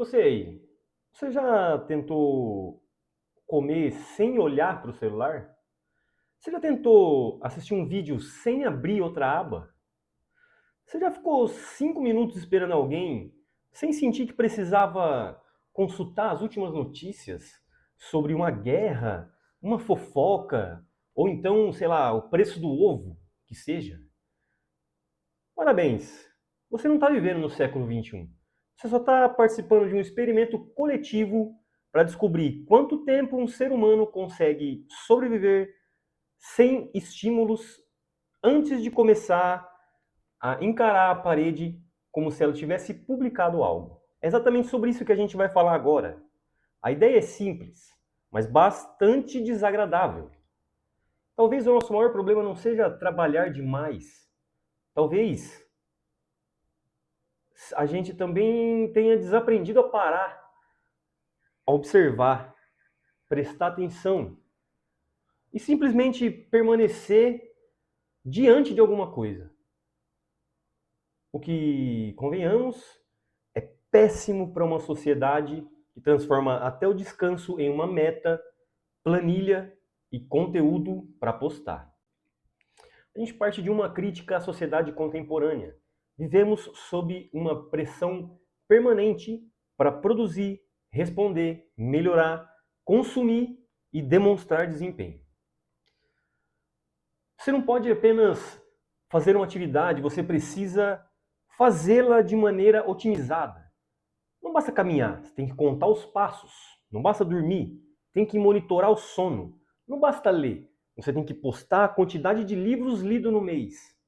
Você aí, você já tentou comer sem olhar para o celular? Você já tentou assistir um vídeo sem abrir outra aba? Você já ficou 5 minutos esperando alguém sem sentir que precisava consultar as últimas notícias sobre uma guerra, uma fofoca, ou então, sei lá, o preço do ovo, que seja? Parabéns! Você não está vivendo no século XXI. Você só está participando de um experimento coletivo para descobrir quanto tempo um ser humano consegue sobreviver sem estímulos antes de começar a encarar a parede como se ela tivesse publicado algo. É exatamente sobre isso que a gente vai falar agora. A ideia é simples, mas bastante desagradável. Talvez o nosso maior problema não seja trabalhar demais. Talvez a gente também tenha desaprendido a parar, a observar, prestar atenção e simplesmente permanecer diante de alguma coisa. O que, convenhamos, é péssimo para uma sociedade que transforma até o descanso em uma meta, planilha e conteúdo para postar. A gente parte de uma crítica à sociedade contemporânea. Vivemos sob uma pressão permanente para produzir, responder, melhorar, consumir e demonstrar desempenho. Você não pode apenas fazer uma atividade, você precisa fazê-la de maneira otimizada. Não basta caminhar, você tem que contar os passos. Não basta dormir, tem que monitorar o sono. Não basta ler, você tem que postar a quantidade de livros lidos no mês.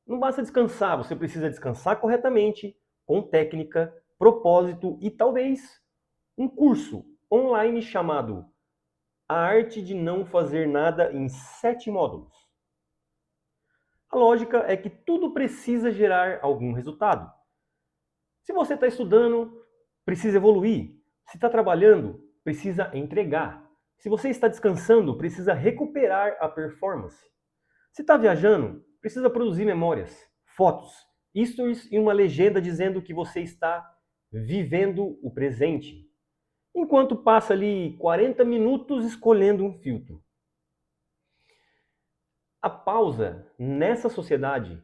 Não basta descansar, você precisa descansar corretamente, com técnica, propósito e talvez um curso online chamado A Arte de Não Fazer Nada em 7 módulos. A lógica é que tudo precisa gerar algum resultado. Se você está estudando, precisa evoluir. Se está trabalhando, precisa entregar. Se você está descansando, precisa recuperar a performance. Se está viajando, precisa produzir memórias, fotos, stories e uma legenda dizendo que você está vivendo o presente. Enquanto passa ali 40 minutos escolhendo um filtro. A pausa nessa sociedade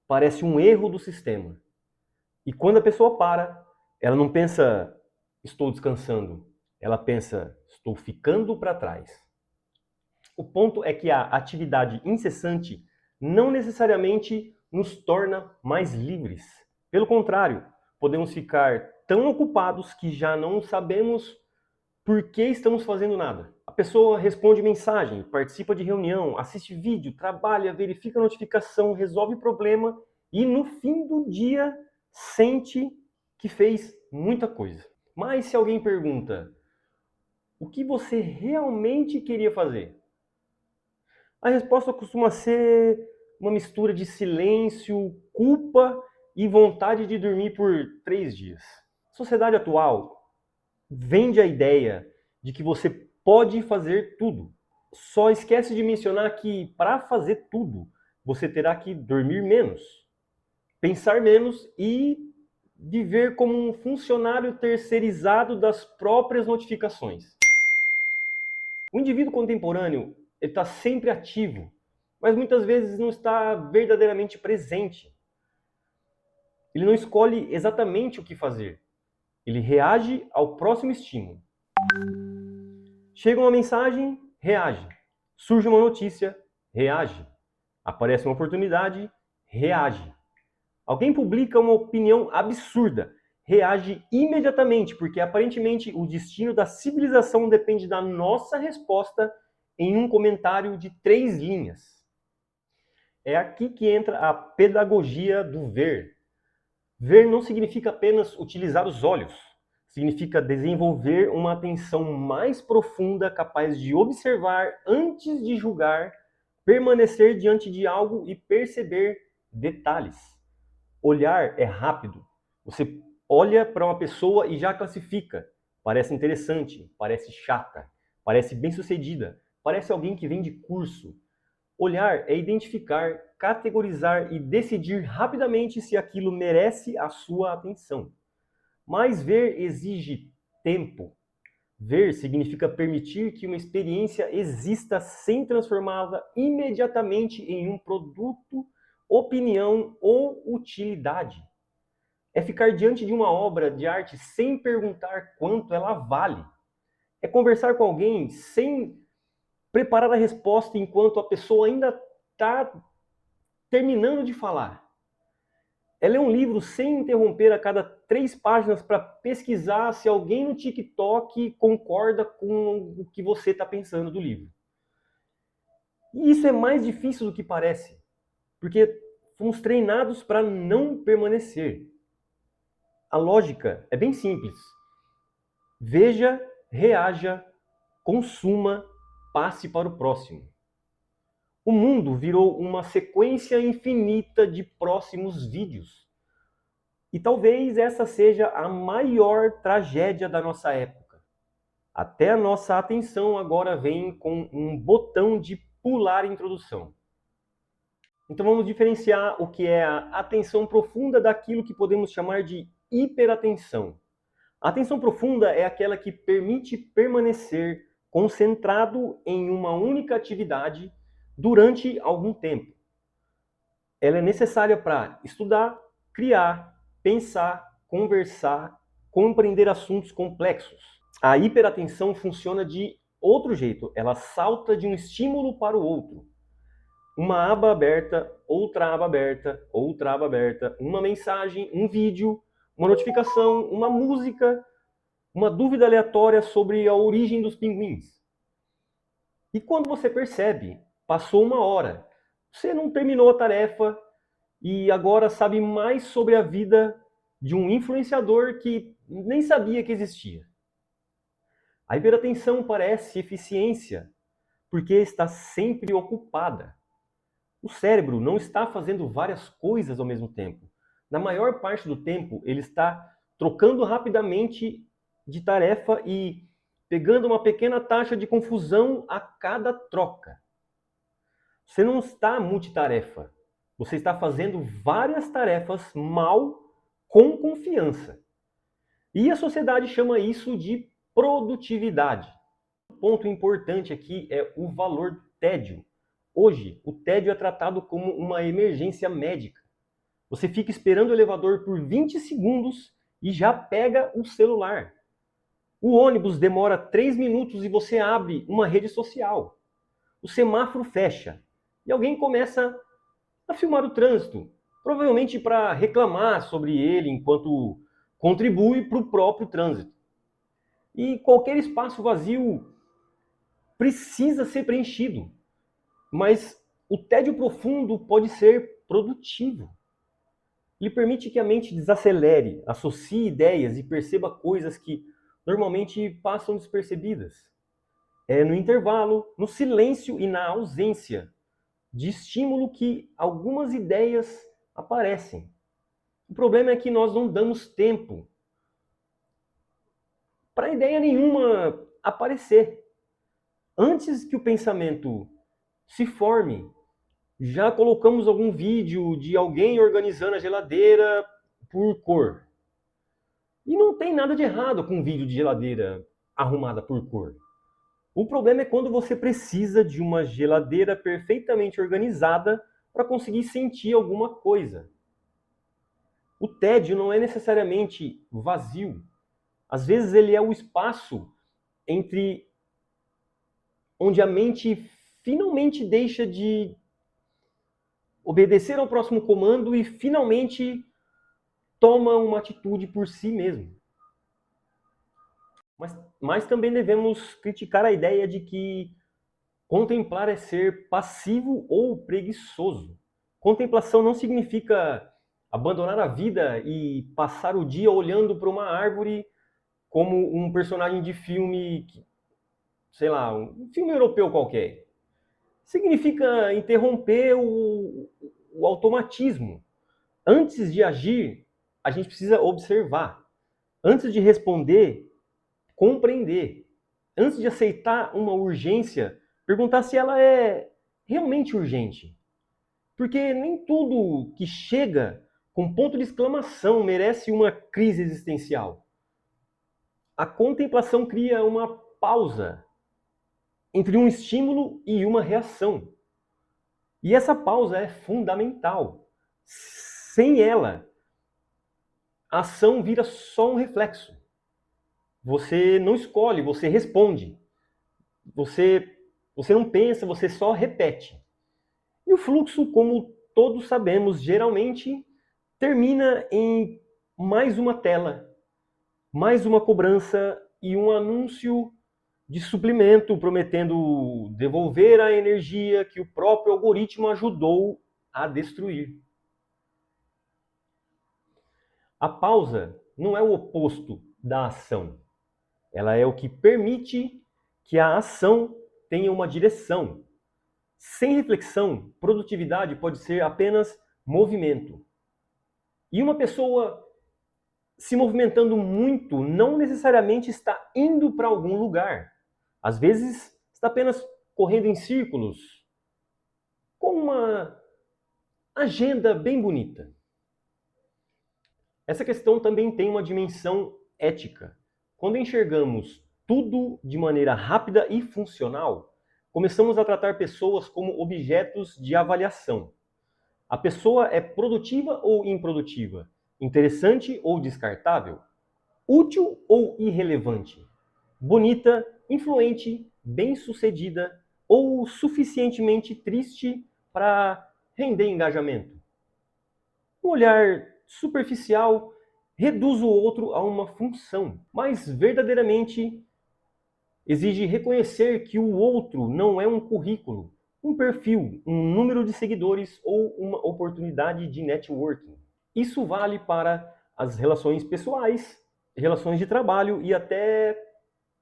parece um erro do sistema. E quando a pessoa para, ela não pensa, estou descansando. Ela pensa, estou ficando para trás. O ponto é que a atividade incessante não necessariamente nos torna mais livres. Pelo contrário, podemos ficar tão ocupados que já não sabemos por que estamos fazendo nada. A pessoa responde mensagem, participa de reunião, assiste vídeo, trabalha, verifica notificação, resolve problema e no fim do dia sente que fez muita coisa. Mas se alguém pergunta, o que você realmente queria fazer? A resposta costuma ser uma mistura de silêncio, culpa e vontade de dormir por 3 dias. A sociedade atual vende a ideia de que você pode fazer tudo. Só esquece de mencionar que para fazer tudo, você terá que dormir menos, pensar menos e viver como um funcionário terceirizado das próprias notificações. O indivíduo contemporâneo está sempre ativo, mas muitas vezes não está verdadeiramente presente. Ele não escolhe exatamente o que fazer. Ele reage ao próximo estímulo. Chega uma mensagem, reage. Surge uma notícia, reage. Aparece uma oportunidade, reage. Alguém publica uma opinião absurda, reage imediatamente, porque aparentemente o destino da civilização depende da nossa resposta em um comentário de 3 linhas. É aqui que entra a pedagogia do ver. Ver não significa apenas utilizar os olhos. Significa desenvolver uma atenção mais profunda, capaz de observar antes de julgar, permanecer diante de algo e perceber detalhes. Olhar é rápido. Você olha para uma pessoa e já classifica. Parece interessante, parece chata, parece bem-sucedida, parece alguém que vem de curso. Olhar é identificar, categorizar e decidir rapidamente se aquilo merece a sua atenção. Mas ver exige tempo. Ver significa permitir que uma experiência exista sem transformá-la imediatamente em um produto, opinião ou utilidade. É ficar diante de uma obra de arte sem perguntar quanto ela vale. É conversar com alguém sem preparar a resposta enquanto a pessoa ainda está terminando de falar. É ler um livro sem interromper a cada 3 páginas para pesquisar se alguém no TikTok concorda com o que você está pensando do livro. E isso é mais difícil do que parece, porque fomos treinados para não permanecer. A lógica é bem simples. Veja, reaja, consuma, passe para o próximo. O mundo virou uma sequência infinita de próximos vídeos. E talvez essa seja a maior tragédia da nossa época. Até a nossa atenção agora vem com um botão de pular introdução. Então vamos diferenciar o que é a atenção profunda daquilo que podemos chamar de hiperatenção. A atenção profunda é aquela que permite permanecer concentrado em uma única atividade durante algum tempo. Ela é necessária para estudar, criar, pensar, conversar, compreender assuntos complexos. A hiperatenção funciona de outro jeito. Ela salta de um estímulo para o outro. Uma aba aberta, outra aba aberta, outra aba aberta, uma mensagem, um vídeo, uma notificação, uma música, uma dúvida aleatória sobre a origem dos pinguins. E quando você percebe, passou 1 hora, você não terminou a tarefa e agora sabe mais sobre a vida de um influenciador que nem sabia que existia. A hiperatenção parece eficiência, porque está sempre ocupada. O cérebro não está fazendo várias coisas ao mesmo tempo. Na maior parte do tempo, ele está trocando rapidamente de tarefa e pegando uma pequena taxa de confusão a cada troca. Você não está multitarefa. Você está fazendo várias tarefas mal com confiança. E a sociedade chama isso de produtividade. O ponto importante aqui é o valor do tédio. Hoje, o tédio é tratado como uma emergência médica. Você fica esperando o elevador por 20 segundos e já pega o celular. O ônibus demora 3 minutos e você abre uma rede social. O semáforo fecha e alguém começa a filmar o trânsito, provavelmente para reclamar sobre ele enquanto contribui para o próprio trânsito. E qualquer espaço vazio precisa ser preenchido, mas o tédio profundo pode ser produtivo. Ele permite que a mente desacelere, associe ideias e perceba coisas que normalmente passam despercebidas. É no intervalo, no silêncio e na ausência de estímulo que algumas ideias aparecem. O problema é que nós não damos tempo para ideia nenhuma aparecer. Antes que o pensamento se forme, já colocamos algum vídeo de alguém organizando a geladeira por cor. E não tem nada de errado com um vídeo de geladeira arrumada por cor. O problema é quando você precisa de uma geladeira perfeitamente organizada para conseguir sentir alguma coisa. O tédio não é necessariamente vazio. Às vezes ele é o espaço entre onde a mente finalmente deixa de obedecer ao próximo comando e finalmente toma uma atitude por si mesmo. Mas também devemos criticar a ideia de que contemplar é ser passivo ou preguiçoso. Contemplação não significa abandonar a vida e passar o dia olhando para uma árvore como um personagem de filme, sei lá, um filme europeu qualquer. Significa interromper o automatismo. Antes de agir, a gente precisa observar. Antes de responder, compreender. Antes de aceitar uma urgência, perguntar se ela é realmente urgente. Porque nem tudo que chega com ponto de exclamação, merece uma crise existencial. A contemplação cria uma pausa entre um estímulo e uma reação. E essa pausa é fundamental. Sem ela, a ação vira só um reflexo. Você não escolhe, você responde. Você não pensa, você só repete. E o fluxo, como todos sabemos, geralmente termina em mais uma tela, mais uma cobrança e um anúncio de suplemento prometendo devolver a energia que o próprio algoritmo ajudou a destruir. A pausa não é o oposto da ação. Ela é o que permite que a ação tenha uma direção. Sem reflexão, produtividade pode ser apenas movimento. E uma pessoa se movimentando muito não necessariamente está indo para algum lugar. Às vezes está apenas correndo em círculos, com uma agenda bem bonita. Essa questão também tem uma dimensão ética. Quando enxergamos tudo de maneira rápida e funcional, começamos a tratar pessoas como objetos de avaliação. A pessoa é produtiva ou improdutiva? Interessante ou descartável? Útil ou irrelevante? Bonita, influente, bem-sucedida ou suficientemente triste para render engajamento? Um olhar superficial reduz o outro a uma função, mas verdadeiramente exige reconhecer que o outro não é um currículo, um perfil, um número de seguidores ou uma oportunidade de networking. Isso vale para as relações pessoais, relações de trabalho e até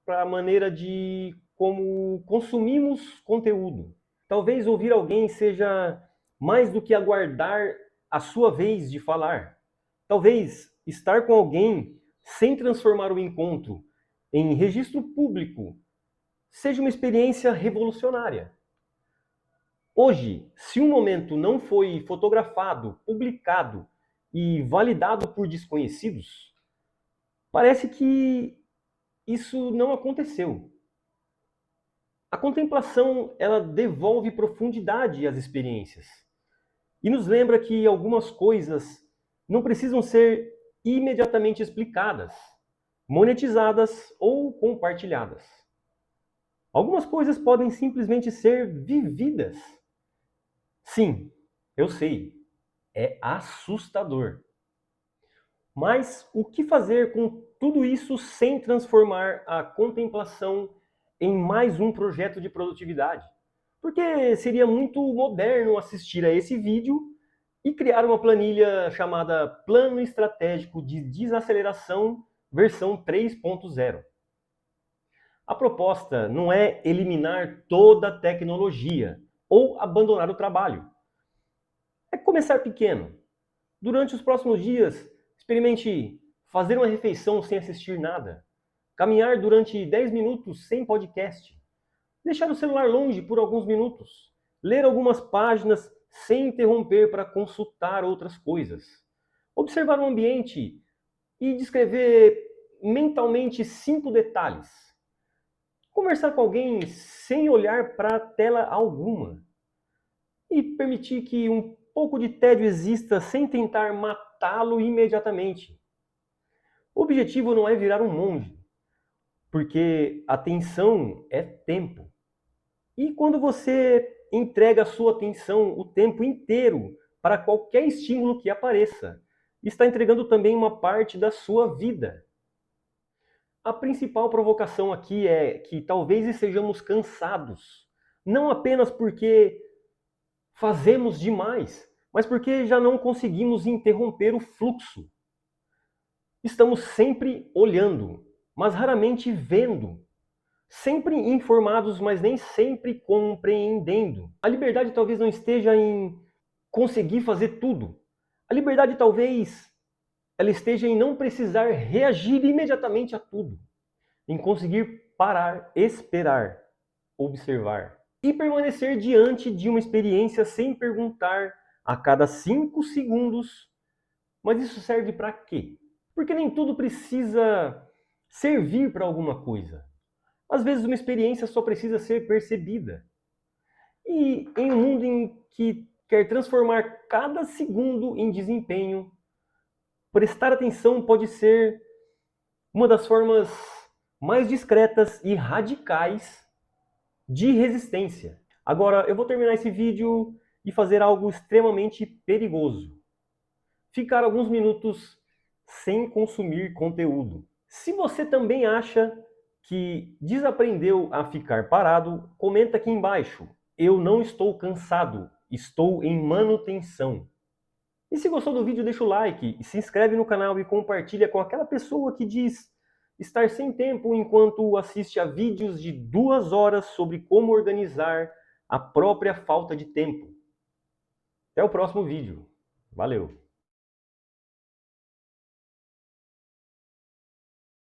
para a maneira de como consumimos conteúdo. Talvez ouvir alguém seja mais do que aguardar a sua vez de falar. Talvez estar com alguém sem transformar o encontro em registro público seja uma experiência revolucionária. Hoje, se um momento não foi fotografado, publicado e validado por desconhecidos, parece que isso não aconteceu. A contemplação, ela devolve profundidade às experiências e nos lembra que algumas coisas não precisam ser imediatamente explicadas, monetizadas ou compartilhadas. Algumas coisas podem simplesmente ser vividas. Sim, eu sei, é assustador. Mas o que fazer com tudo isso sem transformar a contemplação em mais um projeto de produtividade? Porque seria muito moderno assistir a esse vídeo e criar uma planilha chamada Plano Estratégico de Desaceleração versão 3.0. A proposta não é eliminar toda a tecnologia ou abandonar o trabalho. É começar pequeno. Durante os próximos dias, experimente fazer uma refeição sem assistir nada, caminhar durante 10 minutos sem podcast, deixar o celular longe por alguns minutos, ler algumas páginas sem interromper para consultar outras coisas, observar o ambiente e descrever mentalmente 5 detalhes, conversar com alguém sem olhar para tela alguma e permitir que um pouco de tédio exista sem tentar matá-lo imediatamente. O objetivo não é virar um monge, porque atenção é tempo. E quando você entrega a sua atenção o tempo inteiro para qualquer estímulo que apareça, está entregando também uma parte da sua vida. A principal provocação aqui é que talvez estejamos cansados, não apenas porque fazemos demais, mas porque já não conseguimos interromper o fluxo. Estamos sempre olhando, mas raramente vendo. Sempre informados, mas nem sempre compreendendo. A liberdade talvez não esteja em conseguir fazer tudo. A liberdade talvez ela esteja em não precisar reagir imediatamente a tudo. Em conseguir parar, esperar, observar e permanecer diante de uma experiência sem perguntar a cada 5 segundos Mas isso serve para quê? Porque nem tudo precisa servir para alguma coisa. Às vezes uma experiência só precisa ser percebida. E em um mundo em que quer transformar cada segundo em desempenho, prestar atenção pode ser uma das formas mais discretas e radicais de resistência. Agora, eu vou terminar esse vídeo e fazer algo extremamente perigoso. Ficar alguns minutos sem consumir conteúdo. Se você também acha que desaprendeu a ficar parado, comenta aqui embaixo. Eu não estou cansado, estou em manutenção. E se gostou do vídeo, deixa o like, se inscreve no canal e compartilha com aquela pessoa que diz estar sem tempo enquanto assiste a vídeos de 2 horas sobre como organizar a própria falta de tempo. Até o próximo vídeo. Valeu!